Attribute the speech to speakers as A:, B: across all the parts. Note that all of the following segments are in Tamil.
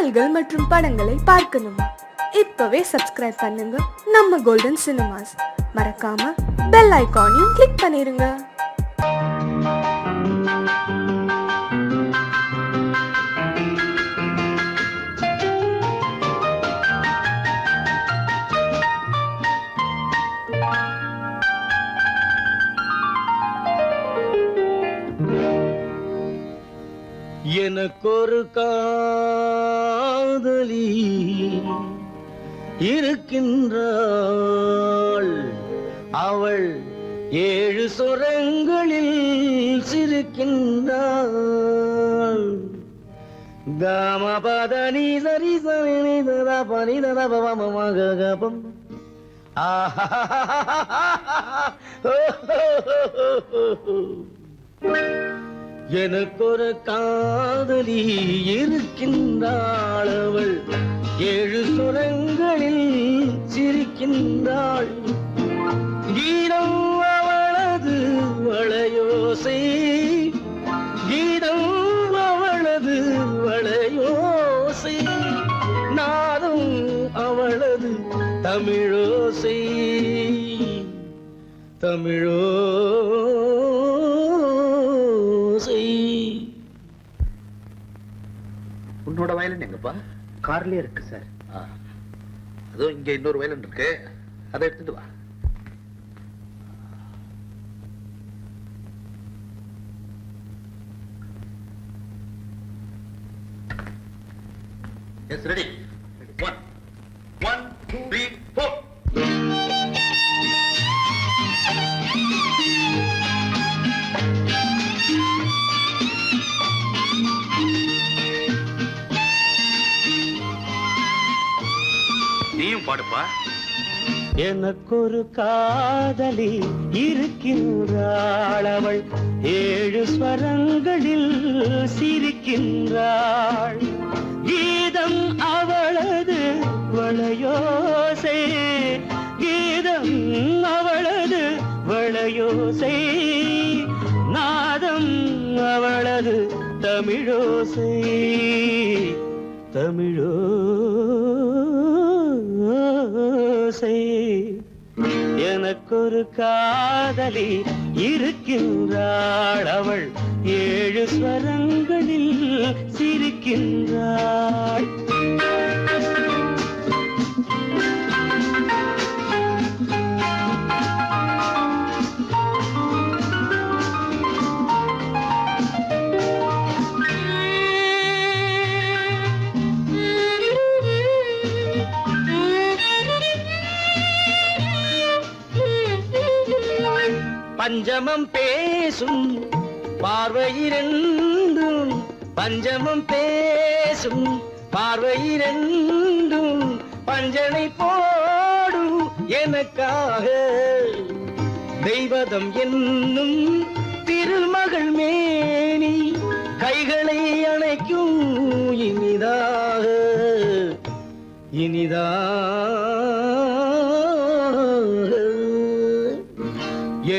A: பாடல்கள் மற்றும் படங்களை பார்க்கணுமா? இப்பவே சப்ஸ்கிரைப் பண்ணுங்க நம்ம கோல்டன் சினிமாஸ். மறக்காம பெல் ஐகானையும் கிளிக் பண்ணிருங்க.
B: எனக்கொரு காதலி இருக்கின்றாள், அவள் 7 சொரங்களில் சிரிக்கின்றாள். காமபதனி சரி சரி ததா பனி ததா பவமகபம் எனக்கொரு காதலி இருக்கின்றாள், அவள் 7 சுரங்களில் சிரிக்கின்றாள். கீதம் அவளது வளையோசை, கீதம் அவளது வளையோசை, நாதம் அவளது தமிழோசை,
C: உன்னோட வயலன் எங்கப்பா?
B: கார்லயே இருக்கு சார்.
C: அதோ இங்க இன்னொரு வயலன் இருக்கு, அதை எடுத்துட்டு வா. Yes, ready. 1 2 3 4. நீயும் பாடுப்பா.
B: எனக்கொரு காதலி இருக்கின்றாள், அவள் 7 ஸ்வரங்களில் சிரிக்கின்றாள். கீதம் அவளது வளையோசை, கீதம் அவளது வளையோசை, நாதம் அவளது தமிழோசை, தமிழோசை. எனக்கொரு காதலி இருக்கின்றாள், அவள் 7 ஸ்வரங்களில் சிரிக்கின்றாள். பஞ்சமம் பேசும் பார்வையிரண்டும், பஞ்சமம் பேசும் பார்வையிரண்டும், பஞ்சனை போடும் எனக்காக தெய்வதம் என்னும் திருமகள் மேனி கைகளை அணைக்கும் இனிதாக, இனிதாக.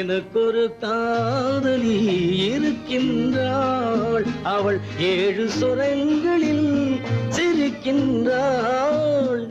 B: எனக்கொரு காதலி இருக்கின்றாள், அவள் 7 சொரங்களில் சிரிக்கின்றாள்.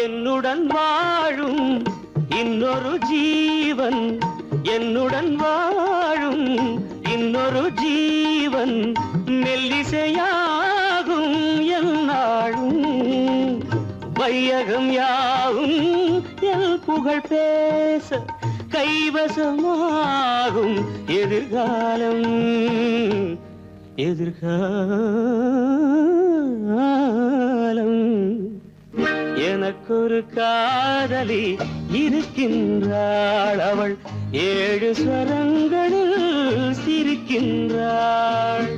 B: என்னுடன் வாழும் இன்னொரு ஜீவன், என்னுடன் வாழும் இன்னொரு ஜீவன், மெல்லிசையாகும் என்னாலும், வையகம் யாவும் எல் புகழ் பேச கைவசமாகும் எதிர்காலம், எதிர்காலம். எனக்கொரு காதலி இருக்கின்றாள், அவள் 7 ஸ்வரங்களில் சிரிக்கின்றாள்.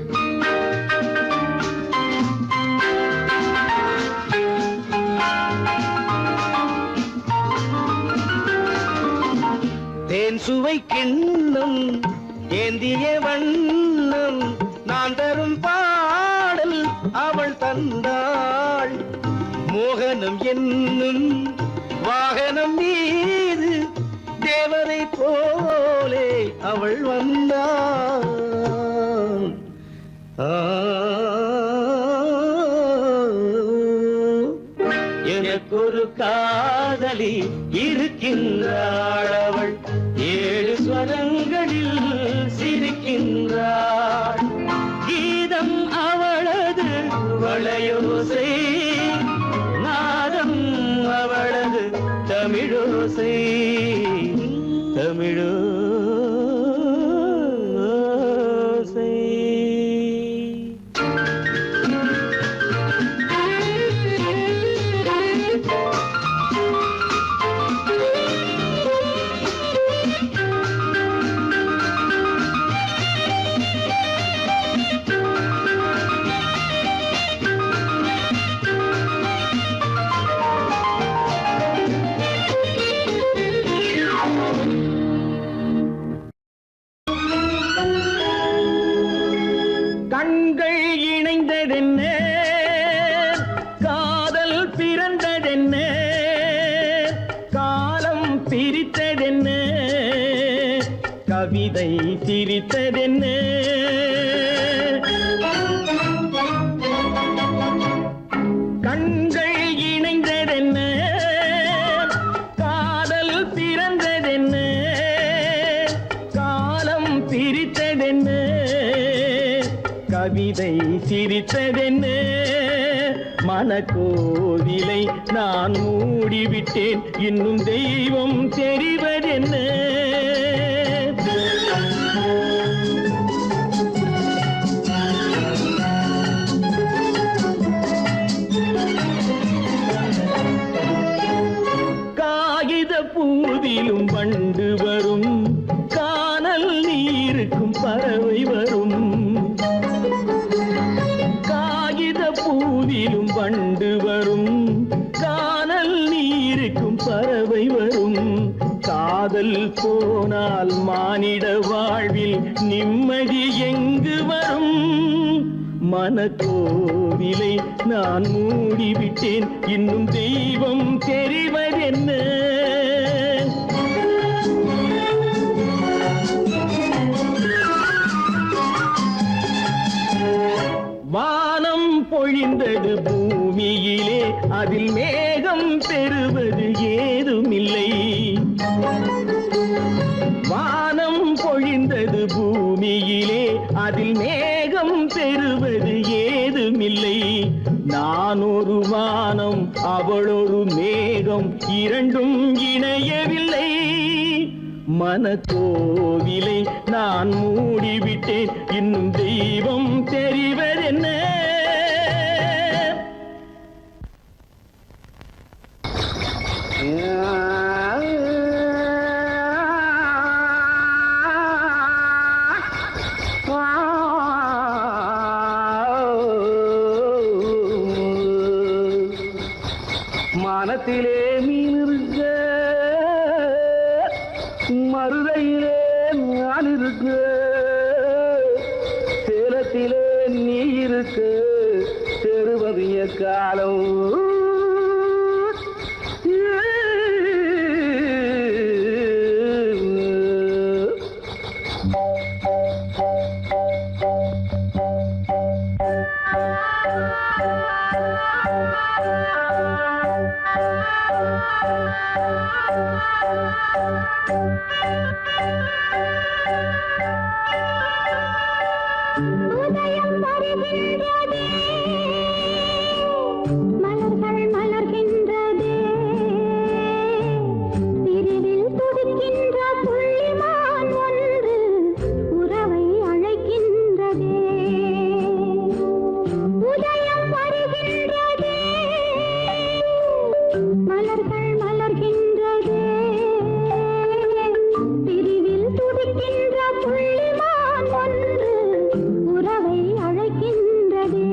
B: சுவை கிண்ணம் ஏந்திய வண்ணம் நான் தரும் பாடல் அவள் தந்தாள். மோகனம் என்னும் வாகனம் மீது தேவரை போலே அவள் வந்தாள். எனக்கொரு காதலி இருக்கின்றாள். அவள் 7 ஸ்வரங்களில் சிரிக்கின்றாள். கீதம் அவளது வளையோசை, நாதம் அவளது தமிழோசை. தமிழோசை. கண்கள் இணைந்ததென்ன, காதல் பிறந்ததென்ன, காலம் பிரித்ததென்ன, கவிதை சிரித்ததென்ன. கண்கள் இணைந்ததென்ன, காதல் பிறந்ததென்ன, காலம் பிரித்ததென்ன, கவிதை சிரித்ததென்ன. மனக்கோவிலை நான் மூடிவிட்டேன், இன்னும் தெய்வம் தெரிவதென்ன. காகித பூவிலும் வண்டு வரும், கானல் நீருக்கும் பறவை வரும். பூவிலும் வண்டு வரும், கானல் நீருக்கும் பறவை வரும். காதல் போனால் மானிட வாழ்வில் நிம்மதி எங்கு வரும்? மனக்கோவிலை நான் மூடிவிட்டேன், இன்னும் தெய்வம் தெரிவதென்ன. வானம் பொழிந்தது பூமியிலே, அதில் மேகம் பெறுவது ஏதுமில்லை. வானம் பொழிந்தது பூமியிலே, அதில் மேகம் பெறுவது ஏதுமில்லை. நான் ஒரு வானம், அவளொரு மேகம், இரண்டும் இணையவில்லை. மனக்கோவிலை நான் மூடிவிட்டேன், இன்னும் தெய்வம் தெரிவதென்ன. மானத்திலே மீன் இருக்க, மருதையிலே நான் இருக்க, சேலத்திலே நீ இருக்க, தெருவதிய காலம்.
D: உதயம் வருகின்றதே, மலர்கள் மலர்கின்றதே, பிரிவில் துடிக்கின்ற புள்ளிமான் ஒன்று உறவை அழைக்கின்றதே. உதயம் வருகின்றதே, மலர்கள் மலர்கின்றதே, பிரிவில் துடிக்கின்ற புள்ளிமான் ஒன்று உறவை அழைக்கின்றதே.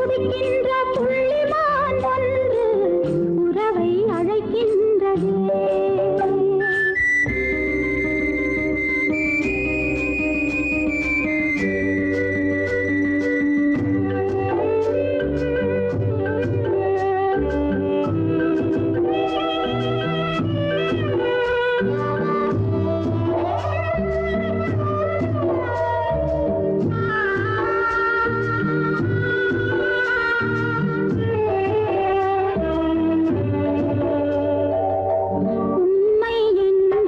D: துடிக்கின்ற புள்ளிமான் ஒன்று உறவை அழைக்கின்றதே. உண்மை என்று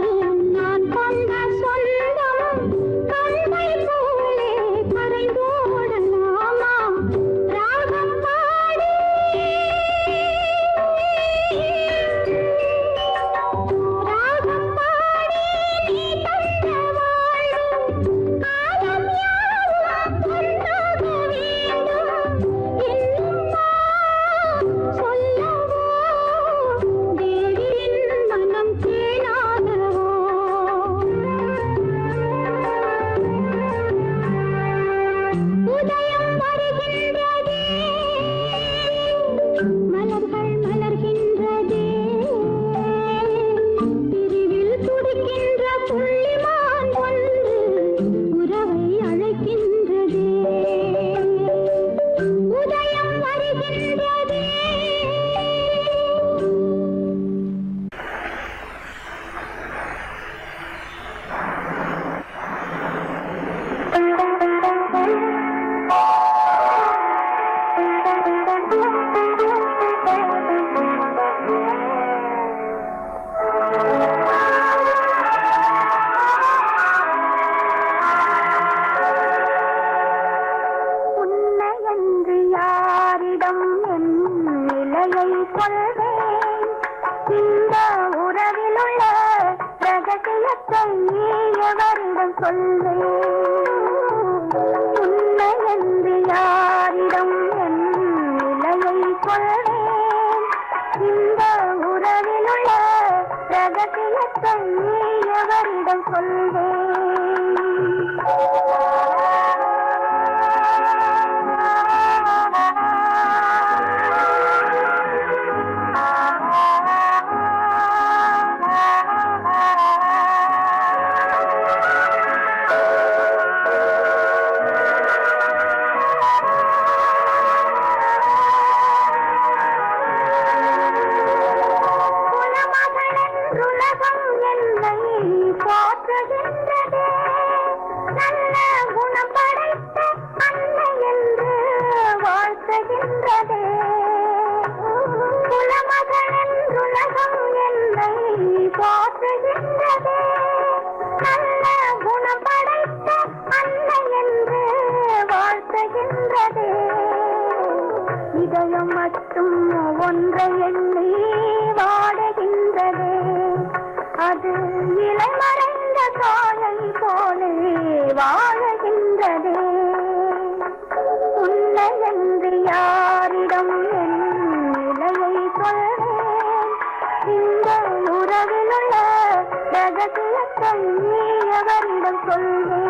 D: நான் கொண்ட சொந்தம் கண்மை போலே கரைந்தோடலாமா? ராகம் பாடி ராகம் பாடி நீ தந்த வாழும் காலம் யாவும் ஒன்றாக வேண்டும். இன்னும் நான் சொல்லவோ தேவியின் மனம் கேளாதவோ? உதயம் வருகின்றதே, மலர்கள் மலர்கின்றதே, பிரிவில் துடிக்கின்ற புள்ளிமான் ஒன்று உறவை அழைக்கின்றதே. உதயம் வருகின்றதே. உன்னையன்று யாரிடம் என் நிலையை சொல்வேன்? இந்த உறவிலுள்ள ரகசியத்தை எவரிடம் சொல்வேன்? உன்னையன்று யாரிடம் என் நிலையை சொல்வேன்? இந்த உறவிலுள்ள ரகசியத்தை எவரிடம் சொல்வேன்? குலமகளென்றுலகம் என்னை போற்றுகின்றதே. நல்ல குணம் படைத்த அன்னை என்று வாழ்த்துகின்றதே. குலமகளென்றுலகம் என்னை போற்றுகின்றதே. நல்ல குணம் படைத்த அன்னை என்று வாழ்த்துகின்றதே. இதயம் மட்டும் ஒன்றை எண்ணி வாடுகின்றதே. அது இலைமறைந்த காலை போலே வாழுகின்றதே. உன்னை என்று யாரிடம் என் நிலையை சொல்வேன்? இந்த உறவிலுள்ள ரகசியத்தை எவரிடம் சொல்வேன்?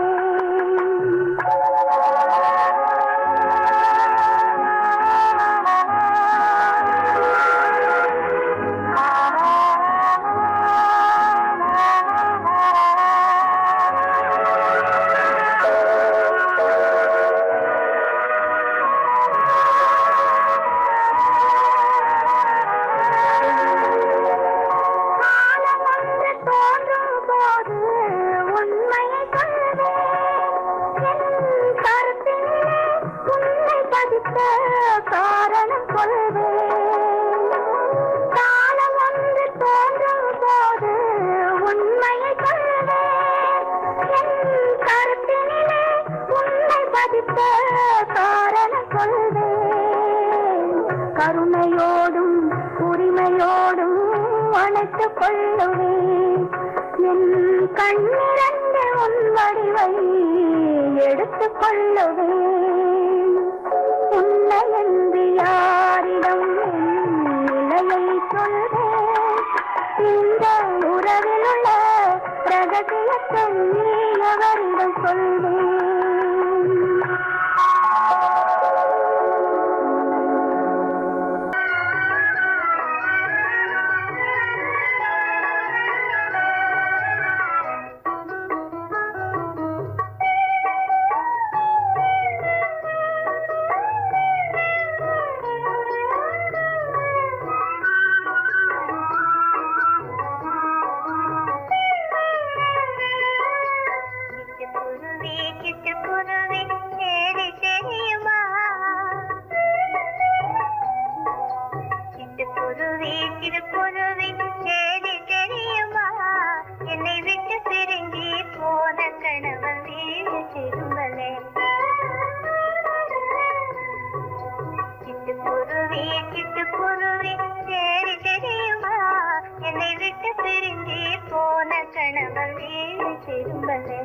D: காலம் ஒன்று தோன்றும் போது உண்மையை சொல்வேன். என் கருத்தினிலே உன்னை பதித்த காரணம் சொல்வேன். காலம் ஒன்று தோன்றும் போது உண்மையை சொல்வேன். என் கருத்தினிலே உன்னை பதித்த காரணம் சொல்வேன். கருணையோடும் உரிமையோடும் அணைத்துக் கொள்ளுவேன். என் கண்ணிரண்டு உன் வடிவை எடுத்துக் கொள்ளுவேன். உன்னை என்று யாரிடம் என் நிலையை சொல்வேன்? இந்த உறவிலுள்ள ரகசியத்தை எவரிடம் சொல்வேன்? சிட்டுக்குருவி சிட்டுக்குருவி சேரி தெரியுமா என்னை விட்டு பிரிஞ்சு போன கணவன் வீடு திரும்பலே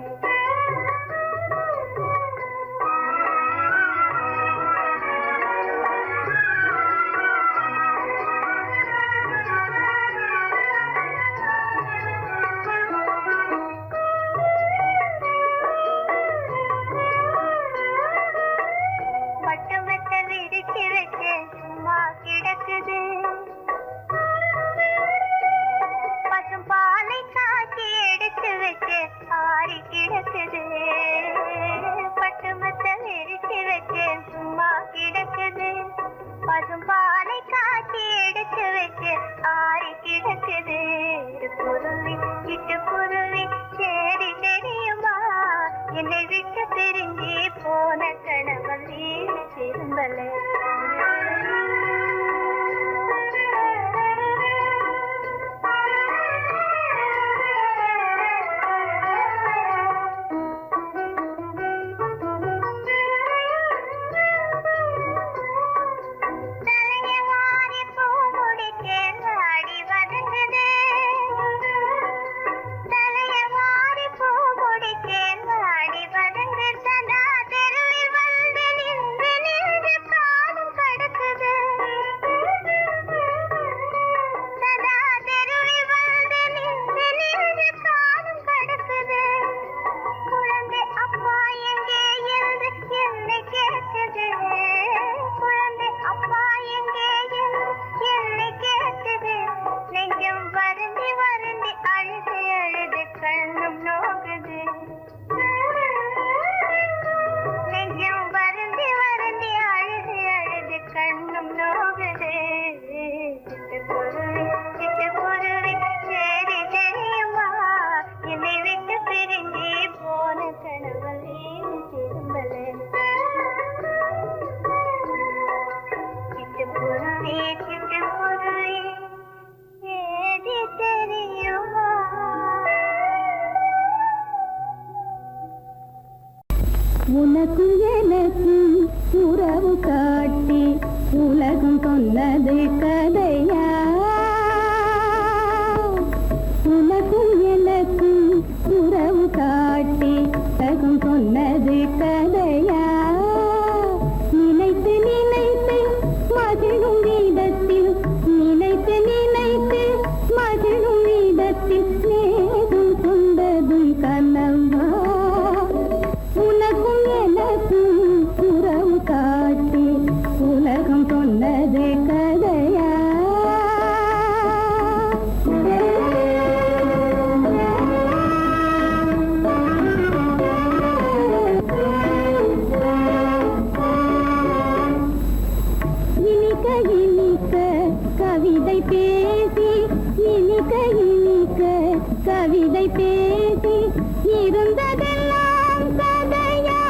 D: என்னை விட்டு பிரிஞ்சு போன கணவன் வீடு திரும்பலே
E: உனக்கு எனக்கு உறவு காட்டி உலகம் சொன்னது கதையா உனக்கு எனக்கு உறவு காட்டி உலகம் சொன்னது கதையா நினைத்து நினைத்து மகிழும் வீதத்தில் நினைத்து நினைத்து மகிழும் வீதத்தில் நேரும் சொந்ததும் கனவா உனக்கும் எனக்கும் உறவு காட்டி உலகம் சொன்னது கதையா இனிக்க இனிக்க கவிதை பேசி இனிக்க இனிக்க கவிதை பேசி இருந்ததெல்லாம் கதையா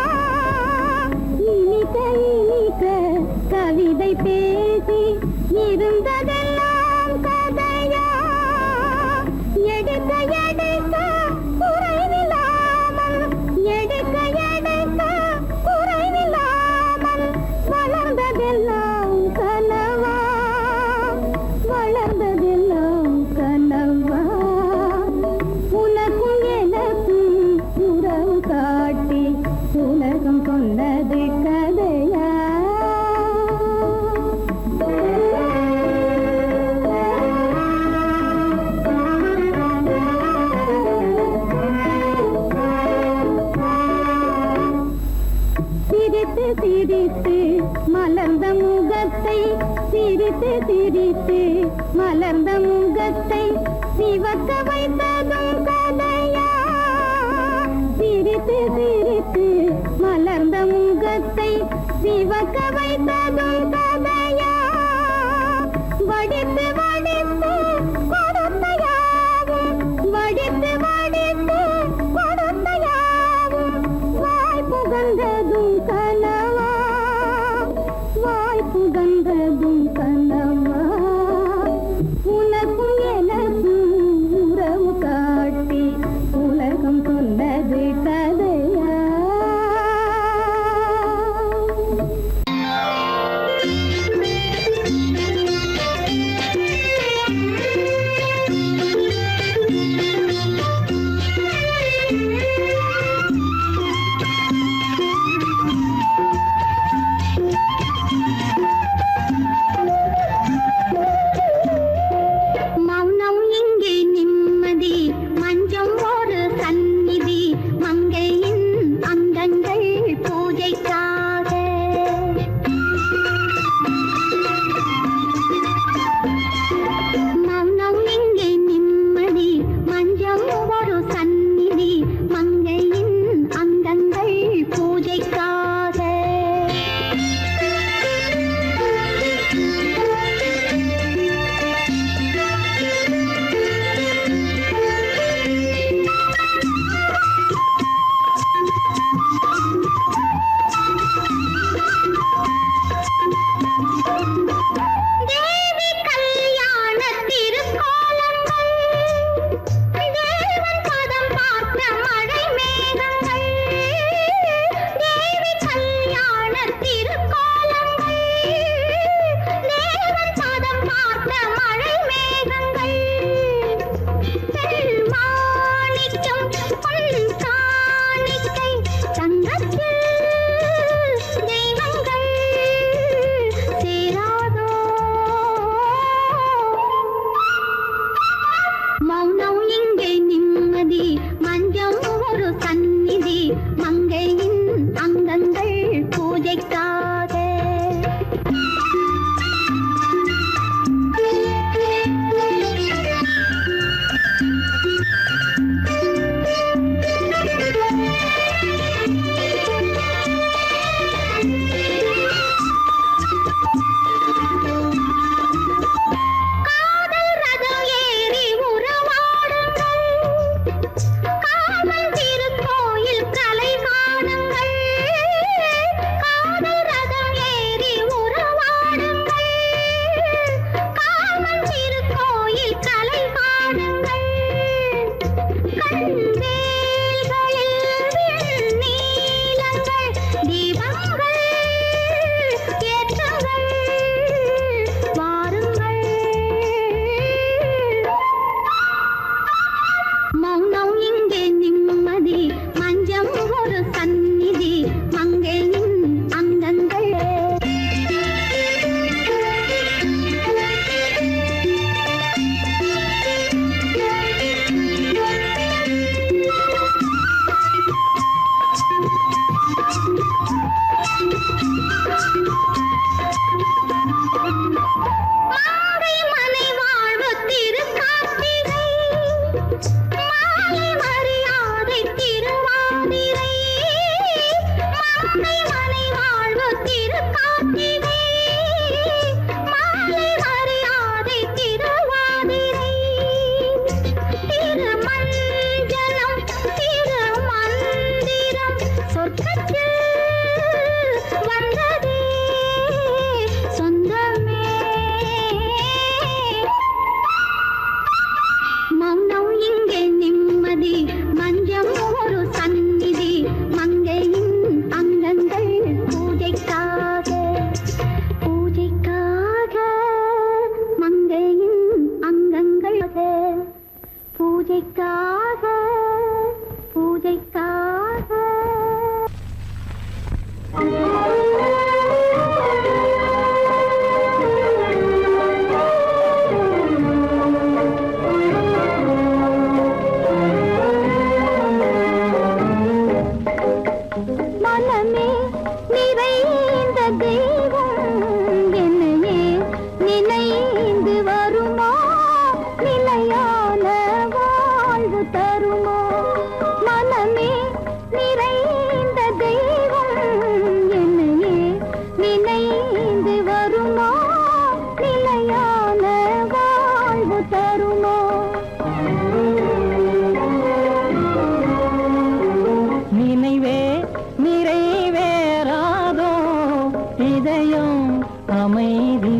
E: இனிக்க இனிக்க கவிதை பேசி இருந்ததெல்லாம் கதையா எடுக்க எடுக்க குறைவில்லாமல் எடுக்க எடுக்க குறைவில்லாமல் வளர்ந்ததெல்லாம் கனவா வளர்ந்ததெல்லாம் கனவா உனக்கும் எனக்கும் உறவு காட்டி உலகம் சொன்னது கதையா சிரித்து சிரித்து மலர்ந்த முகத்தை சிரித்து சிரித்து மலர்ந்த முகத்தை சிவக்க வைத்ததும் கதையா சிரித்து சிரித்து மலர்ந்த முகத்தை சிவக்க வைத்ததும் கதையா வடித்து வடித்து கொடுத்தையாவும் வடித்து வடித்து கொடுத்தையாவும் வாய் புகழ்ந்ததும் கனவா வாய் புகழ்ந்ததும் கனவா உனக்கும் எனக்கும் உறவு காட்டி உலகம் சொன்னது கதையா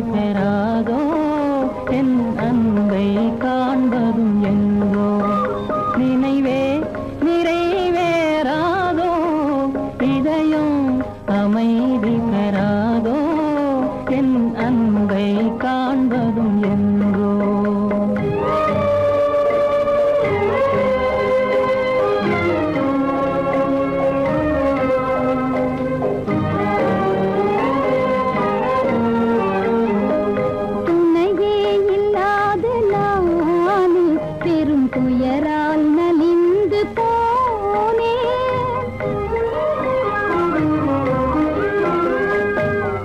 F: பெறாதோ என் அன்பை காண்பதும் எங்கோ நினைவே நிறைவேறாதோ இதயம் அமைதி பெறாதோ என் அன்பை காண்பதும் எங்கோ
E: துயரால் நலிந்து போனேன்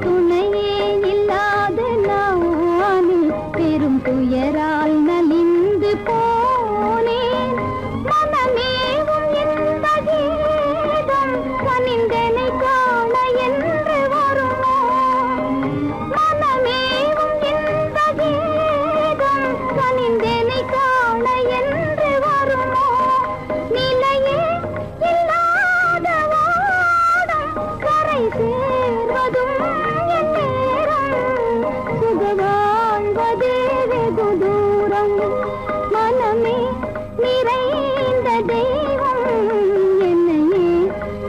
E: துணையே இல்லாத நானே பெரும் துயரால் நலிந்து போனேன் மனமேவும் எந்த கீதம் கனிந்தனை காண என்று வருமோ மனமேவும் எந்த கீதம் கனிந்தனை காண என்று வருமோ நிலையே இல்லாத வாடம் கரை சேர்வதும் என் நேரம் சுக வாழ்வதே வெகு தூரம் மனமே நிறைந்த தெய்வம் என்னையே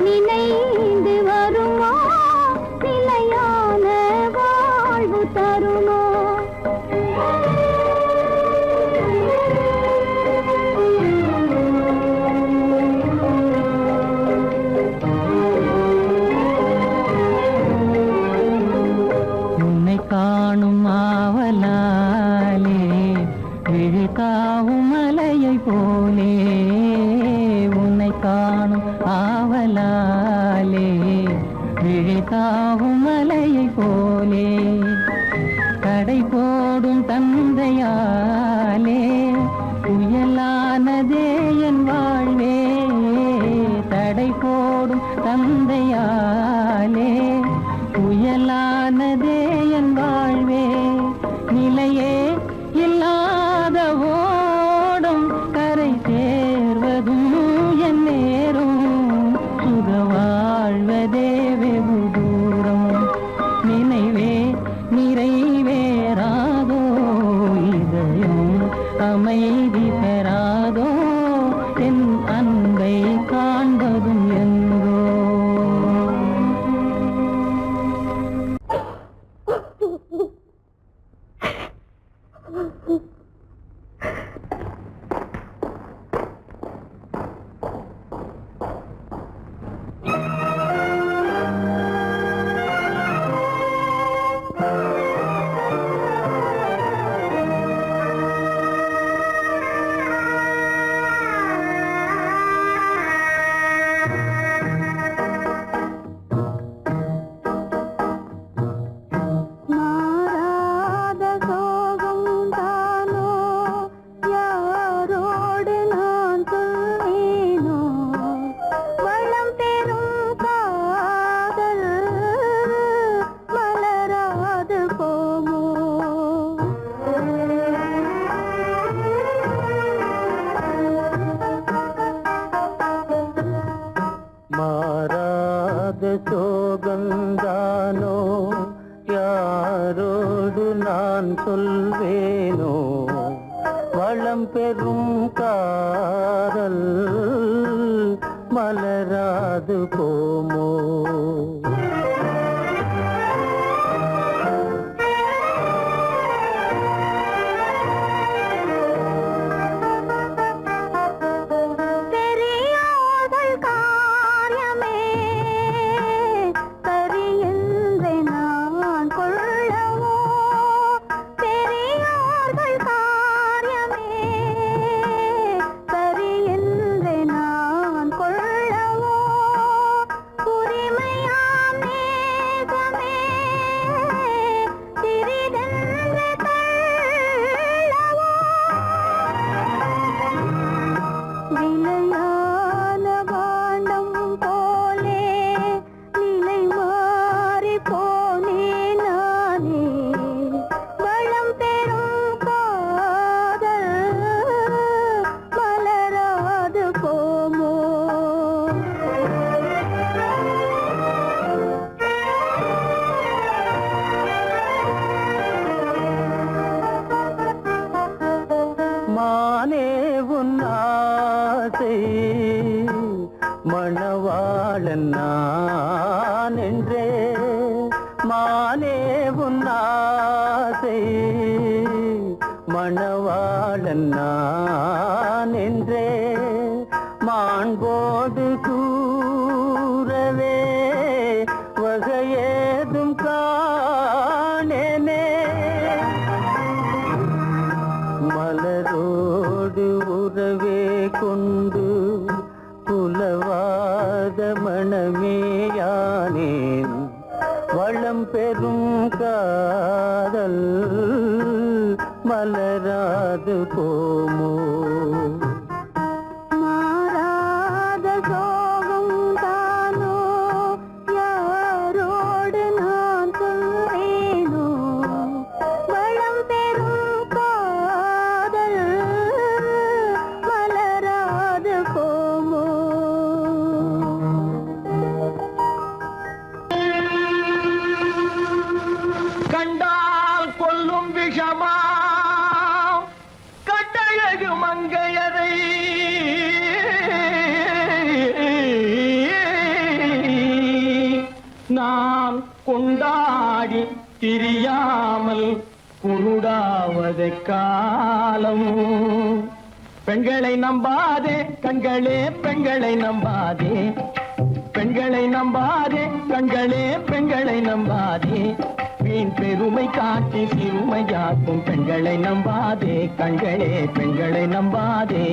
E: நினைந்து வருமா நிலையான வாழ்வு தருமா
F: உன்னை காணும் ஆவலாலே விழித்தாவும் மலையை போலே உன்னை காணும் ஆவலாலே விழித்தாவும் மலையை போலே கடை போடும் தந்தையாலே புயலானதே என் வாழ்வே தடை போடும் தந்தையாலே புயலானதே என் வாழ்வே நிலையே இல்லாத ஓடும் கரை சேர்வதும் என் நேரும் சுக வாழ்வதே வெகு தூரம் நினைவே நிறைவேறாதோ இதயம் அமைதி பெறாதோ என் அன்பை காண்பதும் எங்கோ
E: மாறாத சோகம் தானோ யாரோடு நான் சொல்வேனோ வளம் பெறும் காதல் மலராது போமோ
F: மாறாத சோகந்தானோ யாரோடு நான் சொல்வேனோ வளம் பெறும் காதல் மலராது போமோ
E: பெரியோர்கள் காரியமே சரியென்று நான் கொள்ளவோ பெரியோர்கள் காரியமே சரியென்று நான் கொள்ளவோ உரிமையா
F: ஆசை மணவாளன் நான் என்றே மாண்போடு கூறவே வகையேதும் காணேனே மலரோடு உறவே கொண்டு புலவாத மணமேயானேன் வளம் பெறும் காதல் மலராது போமோ
E: மாறாத சோகம் தானோ யாரோடு நான் சொல்வேனோ வளம் பெறும் காதல் மலராது போமோ
F: கண்டால் கொல்லும் விஷமா கட்டழகு மங்கையரை நான் கொண்டாடி திரியாமல் குருடாவதை காலம் பெண்களை நம்பாதே கண்களே பெண்களை நம்பாதே பெண்களை நம்பாதே கண்களே பெண்களை நம்பாதே வீண் பெருமை காட்டி சிறுமையாக்கும் பெண்களை நம்பாதே கண்களே பெண்களை நம்பாதே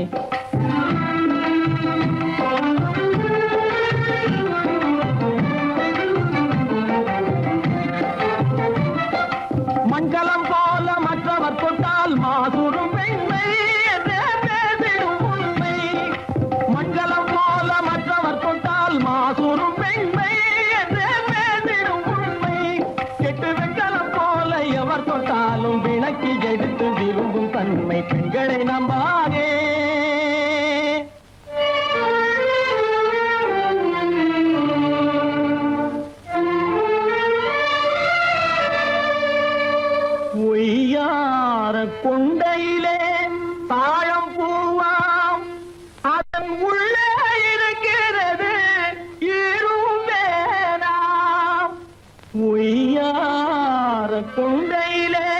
F: மண்கலம் போல மற்றவர் தொட்டால் மாசுரும் பெண்மை என்றே பேசிடும் உண்மை மண்கலம் போல மற்றவர் தொட்டால் மாசுரும் பெண்மை என்றே பேசிடும் உண்மை கெட்டு வெண்கலம் போல எவர் தொட்டாலும் விளக்கி எடுத்து விரும்பும் தன்மை பெண்களை நம்பாதே ஒய்யார கொண்டையிலே தாழம் பூவாம் அதன் உள்ளே இருக்கிறது இரும்பேனாம் ஒய்யார கொண்டையிலே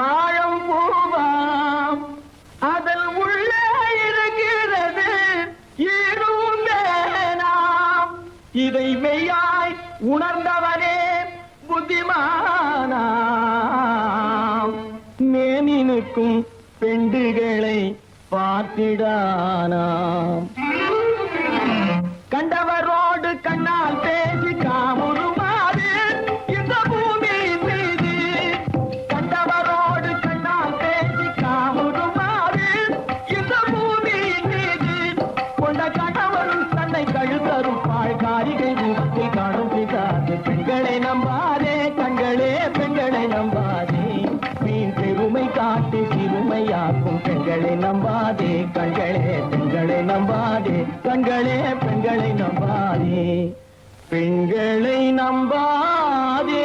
F: தாழம் பூவாம் அதன் உள்ளே இருக்கிறது இரும்பேனாம் இதை மெய்யாய் உணர்ந்தவனே புத்திமானாம் மேனினுக்கும் பெண்டுகளை பார்த்திடானாம் கண்டவரோடு கண்ணால் பேசி காமுறுமாறு இந்த பூமியின் மீது கண்டவரோடு கண்ணால் பேசி காமுறுமாறு இந்த பூமியின் மீது கொண்ட கணவரும் தன்னை கழுத்தரும் பாழ்காரிகை ரூபத்தில் காணும் பிதாது பெண்களை நம்பாதே கண்களே பெண்களை நம்பாதே வீண் பெருமை காட்டி சிறுமையாக்கும் பெண்களை நம்பாதே கண்களே பெண்களை நம்பாதே கண்களே பெண்களை நம்பாதே பெண்களை நம்பாதே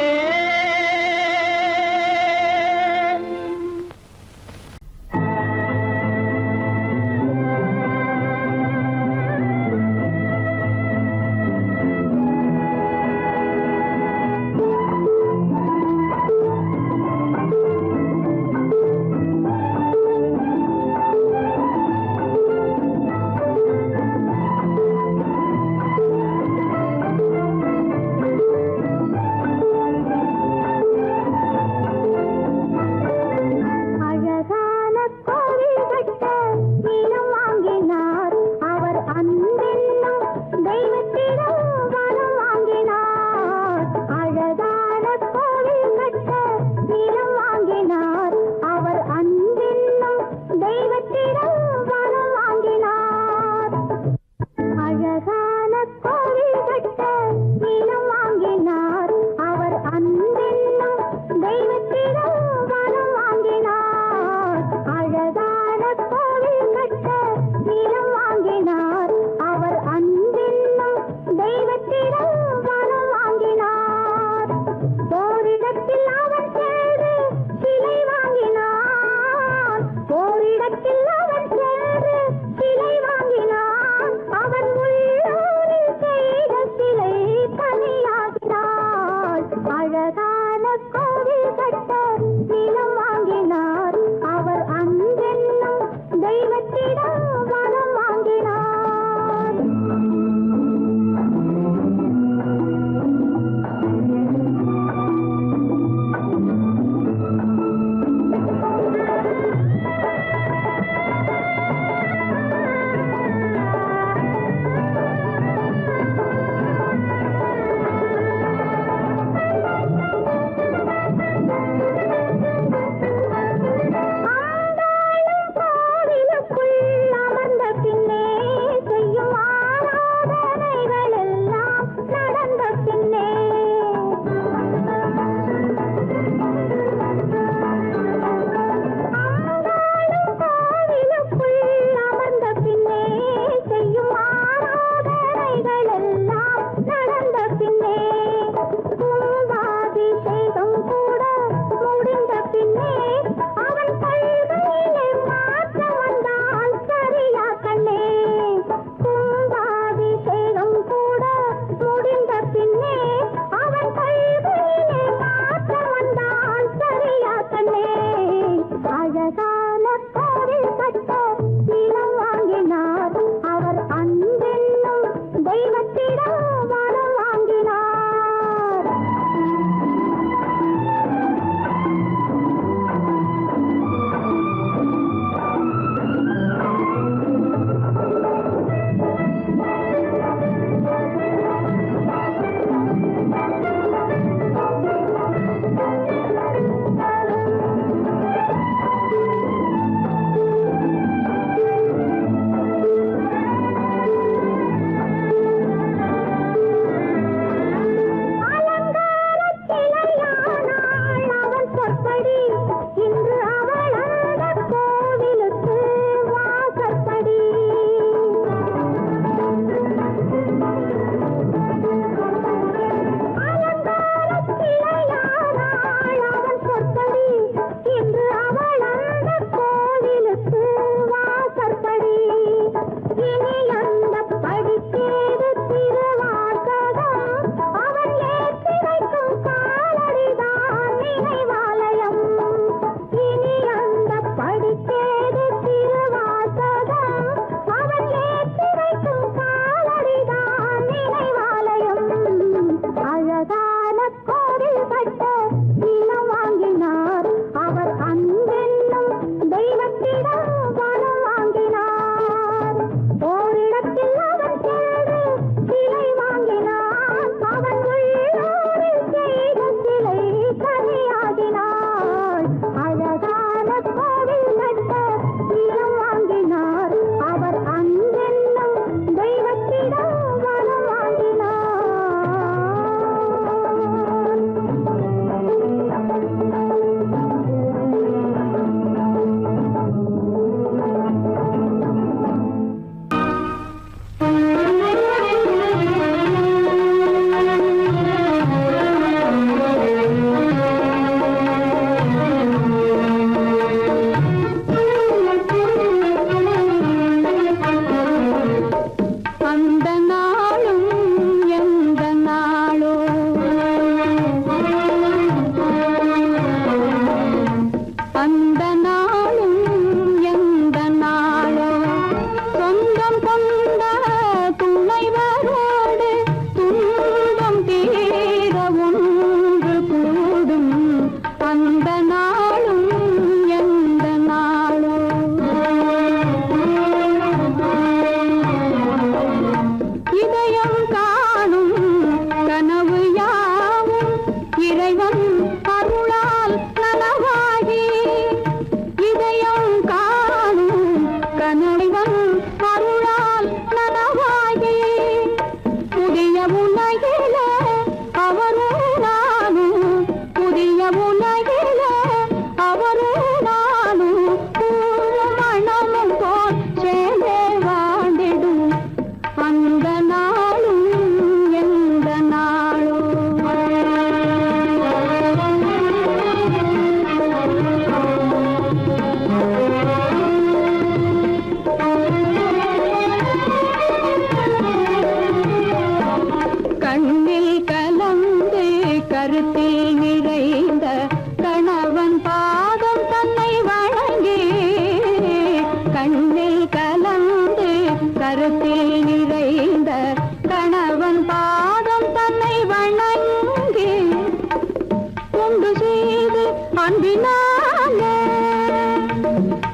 E: அன்பினாலே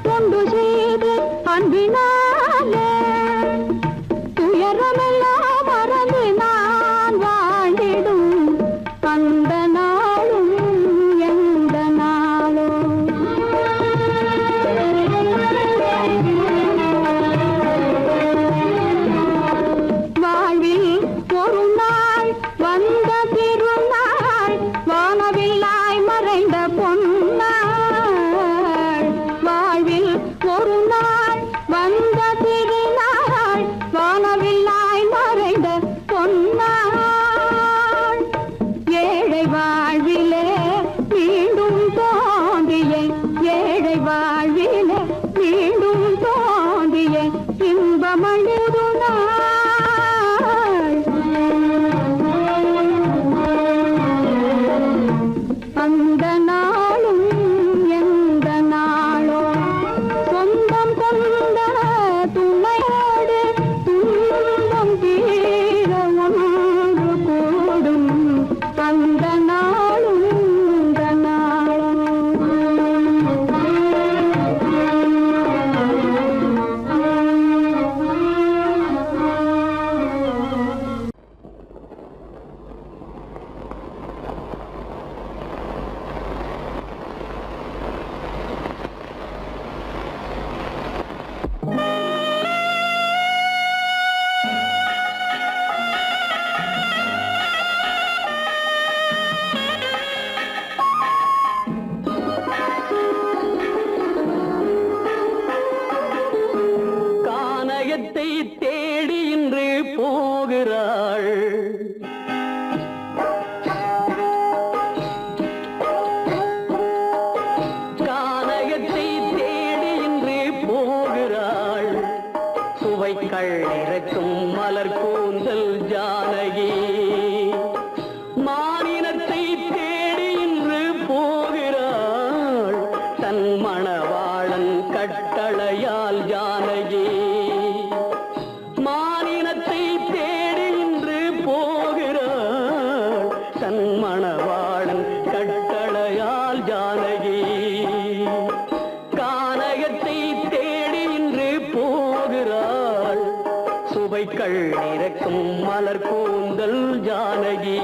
E: தொண்டு செய்து அன்பினாலே துயரமெல்லாம் மறந்து நான் வாழ்ந்திடும் அந்த நாளும் எந்த நாளும் வாழ்வில் ஒரு நாள் வந்த திருநாள் வானவில்லாய் மறைந்த பொன்னாள் வாழ்வில் ஒரு நாள் வந்த திருநாள் வானவில்லாய் மறைந்த பொன்னாள் ஏழை வாழ்விலே மீண்டும் தோன்றிய ஏழை வாழ்விலே மீண்டும் தோன்றிய இன்பமழுது அந்த நாளும் எந்த நாளோ சொந்தம் கொண்ட துணையோடு துன்பம் தீர ஒன்று கூடும் அந்த நாளும் இந்த
F: கானகத்தை தேடி இன்று போகிறாள் கானகத்தை தேடி இன்று போகிறாள் சுவைக்கள் இறக்கும் மலர் கூந்தல் ஜானகி மானினத்தை தேடி இன்று போகிறாள் தன் மணவாளன் கட்டளையால் ஜானகி மானினத்தை தேடி இன்று போகிறாள் தன் மணவாளன் கட்டளையால் ஜானகி கானகத்தை தேடி இன்று போகிறாள் சுவைக்கள் இறக்கும் மலர் கூந்தல் ஜானகி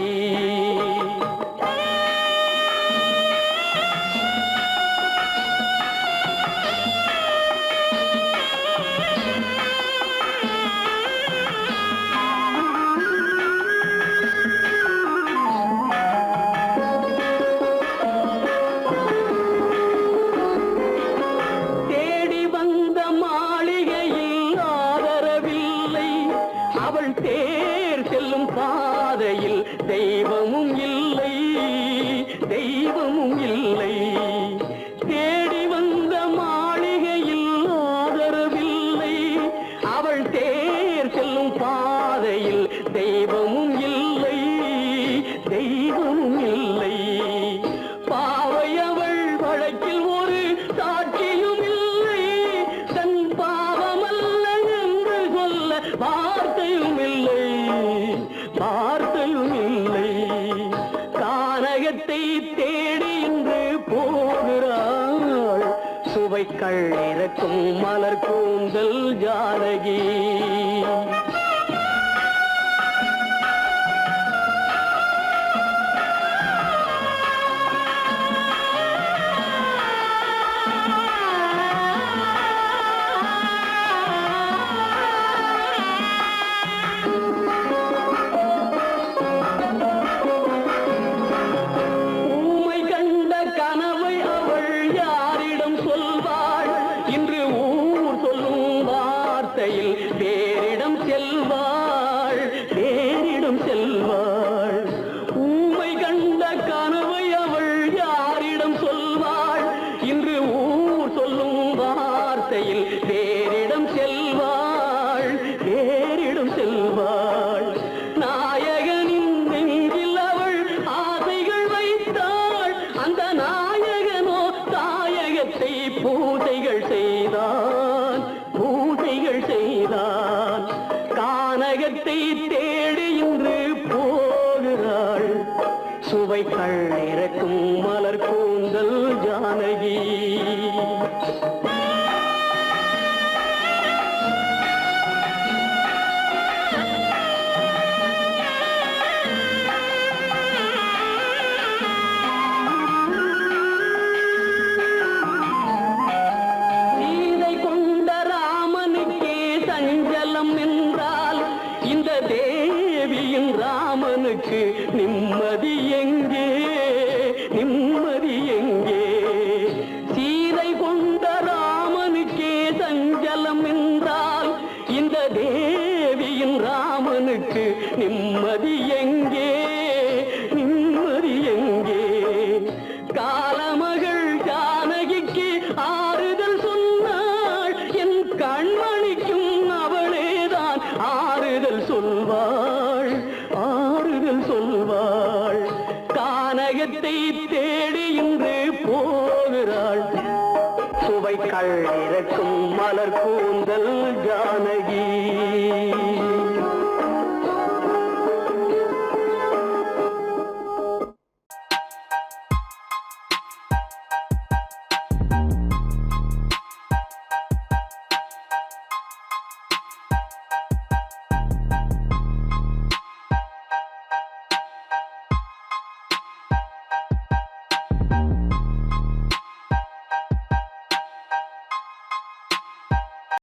F: தேடி வந்த மாளிகையில் ஆதரவில்லை அவள் தேர் செல்லும் பாதையில் தெய்வமும் இல்லை தெய்வமும் இல்லை தேடி வந்த மாளிகையில் ஆதரவில்லை அவள் தேர் செல்லும் பாதையில் தெய்வமும் இல்லை தெய்வமும் இல்லை பாவை அவள் வழக்கில் ஒரு சாட்சியும் இல்லை தன் பாவமல்ல என்று சொல்ல வார்த்தையும் இல்லை வார்த்தையும் இல்லை கானகத்தை தேடி இன்று போகிறாள் சுவைக்கள் இறக்கும் மலர் கூந்தல் ஜானகி ஊமை கண்ட கனவை அவள் யாரிடம் சொல்வாள் இன்று ஊர் சொல்லும் வார்த்தையில் வேறிடம் செல்வாள் வேறிடம் செல்வாள் ஊமை கண்ட கனவை அவள் யாரிடம் சொல்வாள் இன்று ஊர் சொல்லும் வார்த்தையில் வேறிடம் செல்வாள் வேறிடம் செல்வாள் நாயகனின் நெஞ்சில் அவள் ஆசைகள் வைத்தாள் அந்த நாயகனோ தாயகத்தை பூசைகள் செய்தான் பூசைகள் செய்தான் கானகத்தை தேடி இன்று போகிறாள் சுவைக்கள் இறக்கும் மலர் கூந்தல் ஜானகி ஜானகி. சீதை கொண்ட ராமனுக்கே சஞ்சலம் என்றால் இந்த தேவியின் ராமனுக்கு நிம்மதி எங்கே, நிம்மதி எங்கே? சீதை கொண்ட ராமனுக்கே சஞ்சலம் என்றால் இந்த தேவியின் ராமனுக்கு நிம்மதி எங்கே, நிம்மதி எங்கே? காலமகள் ஜானகிக்கு ஆறுதல் சொன்னாள், என் கண்மணிக்கும் அவளேதான் ஆறுதல் சொல்வாள், ஆறுதல் சொல்வாள். கானகத்தை தேடி இன்று போகிறாள், சுவைக்கள் இறக்கும் மலர் கூந்தல் ஜானகி.